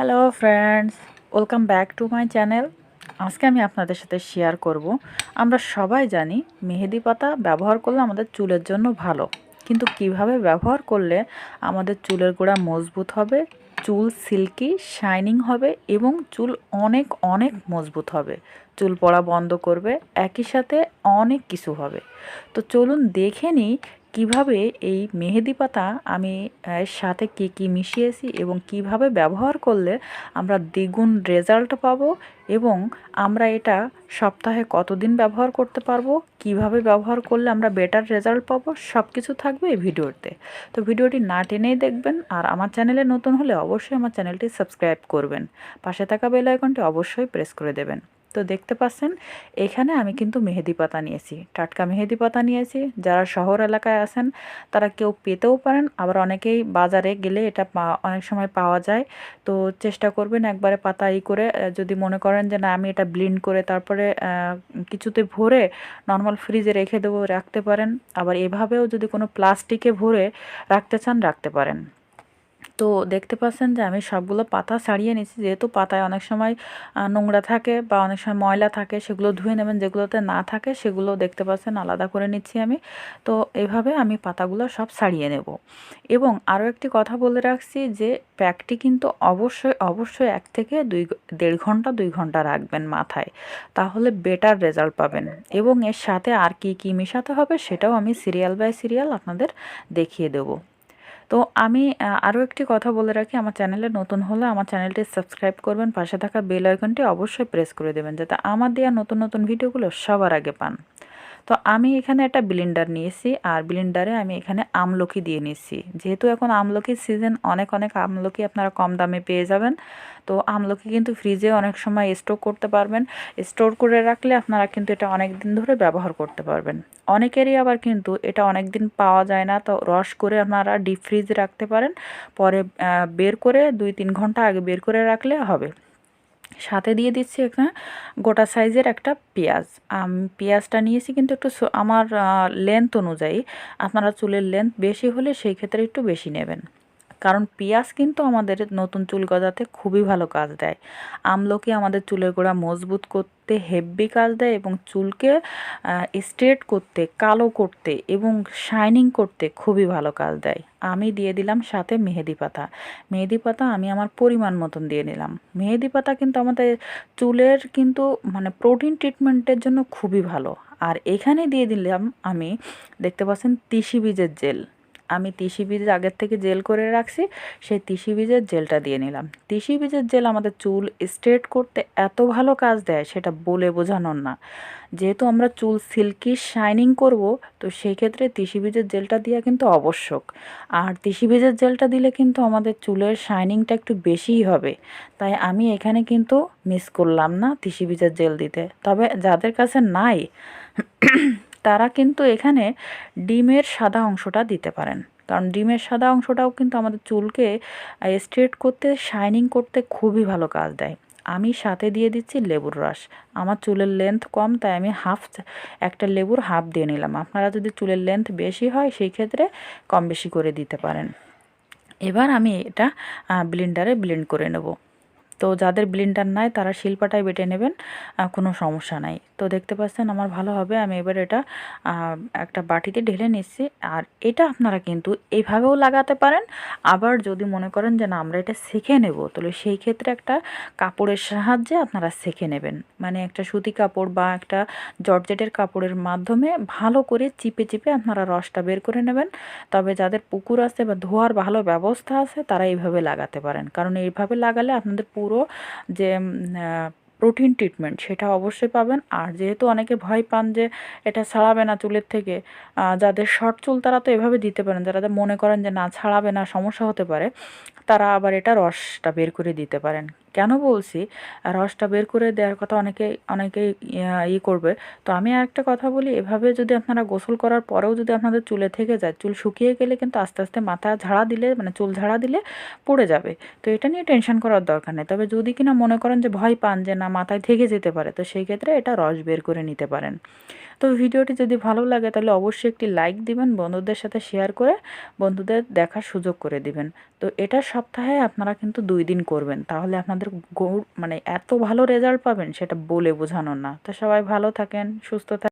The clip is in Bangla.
Hello friends, welcome back to my channel. আজকে আমি আপনাদের সাথে শেয়ার করব, আমরা সবাই জানি মেহেদি পাতা ব্যবহার করলে আমাদের চুলের জন্য ভালো, কিন্তু কিভাবে ব্যবহার করলে আমাদের চুলের গোড়া মজবুত হবে, চুল সিল্কি শাইনিং হবে এবং চুল অনেক অনেক মজবুত হবে, চুল পড়া বন্ধ করবে, একই সাথে অনেক কিছু হবে। তো চলুন দেখে নিই কিভাবে এই মেহেদি পাতা আমি এর সাথে কি কি মিশিয়েছি এবং কিভাবে ব্যবহার করলে আমরা দ্বিগুণ রেজাল্ট পাবো এবং আমরা এটা সপ্তাহে কতদিন ব্যবহার করতে পারবো, কিভাবে ব্যবহার করলে আমরা বেটার রেজাল্ট পাবো, সব কিছু থাকবে এই ভিডিওতে। তো ভিডিওটি না টেনেই দেখবেন, আর আমার চ্যানেলে নতুন হলে অবশ্যই আমার চ্যানেলটি সাবস্ক্রাইব করবেন, পাশে থাকা বেল আইকনটি অবশ্যই প্রেস করে দেবেন। তো দেখতে পাচ্ছেন এখানে আমি কিন্তু মেহেদি পাতা নিয়েছি, টাটকা মেহেদি পাতা নিয়েছি। যারা শহর এলাকায় আছেন তারা কেউ পেতেও পারেন, আবার অনেকেই বাজারে গেলে এটা অনেক সময় পাওয়া যায়। তো চেষ্টা করবেন একবারে পাতা করে, যদি মনে করেন যে না আমি এটা ব্লেন্ড করে তারপরে কিছুতে ভরে নর্মাল ফ্রিজে রেখে দেবো, রাখতে পারেন। আবার এভাবেও যদি কোনো প্লাস্টিকে ভরে রাখতে চান রাখতে পারেন। তো দেখতে পাচ্ছেন যে আমি সবগুলো পাতা ছাড়িয়ে নিচ্ছি, যেহেতু পাতায় অনেক সময় নোংরা থাকে বা অনেক সময় ময়লা থাকে, সেগুলো ধুয়ে নেবেন। যেগুলোতে না থাকে সেগুলো দেখতে পাচ্ছেন আলাদা করে নিচ্ছি আমি। তো এভাবে আমি পাতাগুলো সব ছাড়িয়ে নেব। এবং আরও একটি কথা বলে রাখছি যে প্যাকটি কিন্তু অবশ্যই অবশ্যই 1 থেকে 1.5 ঘন্টা 2 ঘন্টা রাখবেন মাথায়, তাহলে বেটার রেজাল্ট পাবেন। এবং এর সাথে আর কি কি মেশাতে হবে সেটাও আমি সিরিয়াল বাই সিরিয়াল আপনাদের দেখিয়ে দেবো। তো আমি আরও একটি কথা বলে রাখি, আমার চ্যানেলে নতুন হলে আমার চ্যানেলটি সাবস্ক্রাইব করবেন, পাশে থাকা বেল আইকনটি অবশ্যই প্রেস করে দেবেন, যাতে আমার দেওয়া নতুন নতুন ভিডিওগুলো সবার আগে পান। তো আমি এখানে একটা ব্লেন্ডার নিয়েছি, আর ব্লেন্ডারে আমি এখানে আমলকি দিয়ে নিচ্ছি। যেহেতু এখন আমলকির সিজন, অনেক অনেক আমলকি আপনারা কম দামে পেয়ে যাবেন। তো আমলকি কিন্তু ফ্রিজে অনেক সময় স্টোর করতে পারবেন, স্টোর করে রাখলে আপনারা কিন্তু এটা অনেক দিন ধরে ব্যবহার করতে পারবেন। অনেকেরই আবার কিন্তু এটা অনেক দিন পাওয়া যায় না, তো রস করে আপনারা ডিপ ফ্রিজে রাখতে পারেন, পরে বের করে 2-3 ঘন্টা আগে বের করে রাখলে হবে। সাথে দিয়ে দিচ্ছি এখানে গোটা সাইজের একটা পেঁয়াজ। পেঁয়াজটা নিয়েছি কিন্তু একটু আমার লেন্থ অনুযায়ী, আপনারা চুলের লেন্থ বেশি হলে সেই ক্ষেত্রে একটু বেশি নেবেন, কারণ পেঁয়াজ কিন্তু আমাদের নতুন চুল গজাতে খুবই ভালো কাজ দেয়। আমলকি আমাদের চুলের গোড়া মজবুত করতে হেভি কাজ দেয় এবং চুলকে স্ট্রেট করতে, কালো করতে এবং শাইনিং করতে খুবই ভালো কাজ দেয়। আমি দিয়ে দিলাম সাথে মেহেদি পাতা। মেহেদি পাতা আমি আমার পরিমাণ মতন দিয়ে নিলাম। মেহেদি পাতা কিন্তু আমাদের চুলের কিন্তু মানে প্রোটিন ট্রিটমেন্টের জন্য খুবই ভালো। আর এখানে দিয়ে দিলাম আমি, দেখতে পাচ্ছেন তিসি বীজের জেল। আমি তিসি বীজ আগের থেকে জেল করে রাখছি, সেই তিসি বীজের জেলটা দিয়ে নিলাম। তিসি বীজের জেল আমাদের চুল স্ট্রেট করতে এত ভালো কাজ দেয় সেটা বলে বোঝানোর না। যেহেতু আমরা চুল সিল্কি শাইনিং করব, তো সেই ক্ষেত্রে তিসি বীজের জেলটা দেওয়া কিন্তু আবশ্যক। আর তিসি বীজের জেলটা দিলে কিন্তু আমাদের চুলের শাইনিংটা একটু বেশিই হবে, তাই আমি এখানে কিন্তু মিস করলাম না তিসি বীজের জেল দিতে। তবে যাদের কাছে নাই তারা কিন্তু এখানে ডিমের সাদা অংশটা দিতে পারেন, কারণ ডিমের সাদা অংশটাও কিন্তু আমাদের চুলকে স্ট্রেট করতে, শাইনিং করতে খুবই ভালো কাজ দেয়। আমি সাথে দিয়ে দিচ্ছি লেবুর রস। আমার চুলের লেন্থ কম, তাই আমি একটা লেবুর হাফ দিয়ে নিলাম। আপনারা যদি চুলের লেন্থ বেশি হয় সেই ক্ষেত্রে কম বেশি করে দিতে পারেন। এবার আমি এটা ব্লেন্ডারে ব্লেন্ড করে নেব। তো যাদের ব্লেন্ডার নাই তারা শিলপাটায় বেটে নেবেন, কোনো সমস্যা নাই। তো দেখতে পাচ্ছেন আমার ভালো হবে। আমি এবার এটা একটা বাটিতে ঢেলে নিচ্ছি। আর এটা আপনারা কিন্তু এইভাবেও লাগাতে পারেন, আবার যদি মনে করেন যে না আমরা এটা সেঁকে নেব, তাহলে সেই ক্ষেত্রে একটা কাপড়ের সাহায্যে আপনারা সেঁকে নেবেন। মানে একটা সুতি কাপড় বা একটা জর্জেটের কাপড়ের মাধ্যমে ভালো করে চিপে চিপে আপনারা রসটা বের করে নেবেন। তবে যাদের পুকুর আছে বা ধোয়ার ভালো ব্যবস্থা আছে তারা এইভাবে লাগাতে পারেন, কারণ এইভাবে লাগালে আপনাদের পুরো যে প্রোটিন ট্রিটমেন্ট সেটা অবশ্যই পাবেন। আর যেহেতু অনেকে ভয় পান যে এটা ছাড়াবে না চুলের থেকে, যাদের শর্ট চুল তারা তো এভাবে দিতে পারেন, যারা মনে করেন যে না ছাড়াবে না, সমস্যা হতে পারে, তারা আবার এটা রসটা বের করে দিতে পারেন। কেন বলছি রসটা বের করে দেওয়ার কথা অনেকেই করবে। তো আমি আরেকটা কথা বলি, এভাবে যদি আপনারা গোসল করার পরেও যদি আপনাদের চুলে থেকে যায়, চুল শুকিয়ে গেলে কিন্তু আস্তে আস্তে মাথা ঝাড়া দিলে মানে চুল ঝাড়া দিলে পড়ে যাবে। তো এটা নিয়ে টেনশন করার দরকার নেই। তবে যদি কিনা মনে করেন যে ভয় পান যে না মাথায় থেকে যেতে পারে, তো সেই ক্ষেত্রে এটা রস বের করে নিতে পারেন। তো ভিডিওটি যদি ভালো লাগে তাহলে অবশ্যই একটি লাইক দিবেন, বন্ধুদের সাথে শেয়ার করে বন্ধুদের দেখার সুযোগ করে দিবেন। তো এটা সপ্তাহে আপনারা কিন্তু 2 দিন করবেন, তাহলে আপনাদের মানে এত ভালো রেজাল্ট পাবেন সেটা বলে বোঝানো না। তো সবাই ভালো থাকেন, সুস্থ থাকেন।